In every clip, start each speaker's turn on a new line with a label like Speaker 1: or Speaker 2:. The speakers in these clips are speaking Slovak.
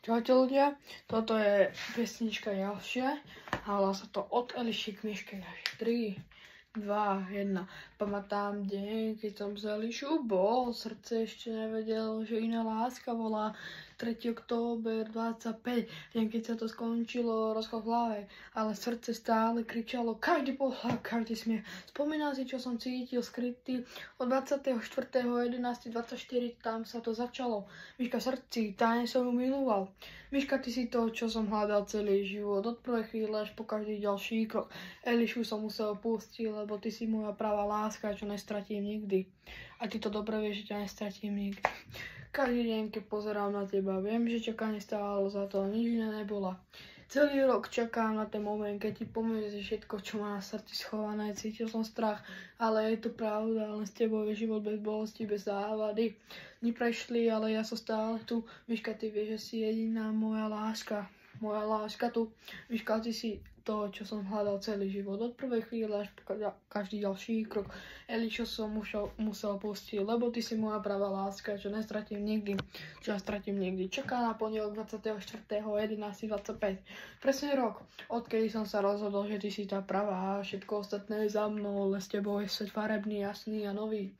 Speaker 1: Čaute ľudia, toto je pesnička ďalšia a volá sa to Od Eliši k Miške. 3, 2, 1. Pamätám deň, keď som z Elišu bol, srdce ešte nevedelo, že iná láska volá. 3. október 25, deň keď sa to skončilo, rozchod v hlave, ale srdce stále kričalo, každý pohľad, každý smiech. Spomínam si, čo som cítil skrytý od 24.11.24, tam sa to začalo. Miška v srdci, táne som ju miloval. Miška, ty si to, čo som hľadal celý život, od prvej chvíle až po každý ďalší krok. Elišu som musel pustiť, lebo ty si moja pravá láska, čo nestratím nikdy. A ty to dobre vieš, že ťa nestratím nikdy. Každý deň, keď pozerám na teba, viem, že čakanie stálo za to, nič iné nebola. Celý rok čakám na ten moment, keď ti povieš všetko, čo má na srdci schované. Cítil som strach, ale je to pravda, len s tebou je život bez bolesti, bez závady. Dni prešli, ale ja som stále tu. Miška, ty vieš, že si jediná moja láska. Moja láska tu. Miška, ty si to, čo som hľadal celý život. Od prvej chvíle až po každý ďalší krok. Elišo som musel pustiť, lebo ty si moja pravá láska, čo nestratím nikdy. Čo nestratím nikdy. Čaká na pondelok 24.11.25. Presne rok, odkedy som sa rozhodol, že ty si tá pravá, všetko ostatné je za mnou, len s tebou je svet farebný, jasný a nový.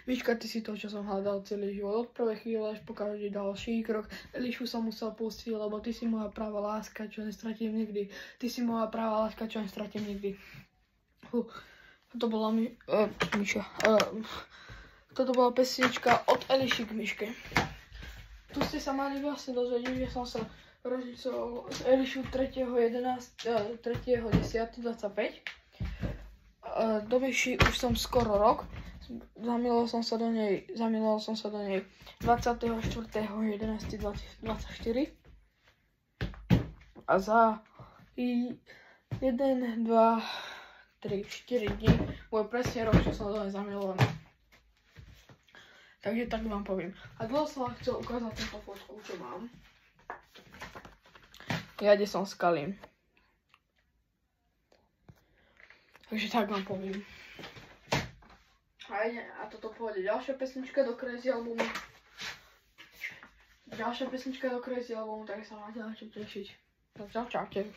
Speaker 1: Miška, ty si to, čo som hľadal celý život. Od prvej chvíle až po každý ďalší krok. Elišu som musel pustiť, lebo ty si moja pravá láska, čo nestratím nikdy. Ty si moja pravá láska, čo nestratím nikdy. Toto bola Miša. Toto bola pesnička Od Eliši k Miške. Tu ste sa mali vlastne dozvedieť, že som sa rozlicoval s Elišu 3.10.25. Do Miši už som skoro rok. Zamiloval som sa do nej 24.11.24 a za 1, 2, 3, 4 dní bude presne rok, čo som do nej zamilovaný. Takže tak vám poviem. A dlho som vám chcel ukázať túto fotku, čo mám. Ja kde som skalím. Takže tak vám poviem. A toto pôjde ďalšia pesnička do Crazy albumu. Takže sa máte na čo tešiť. Čaute.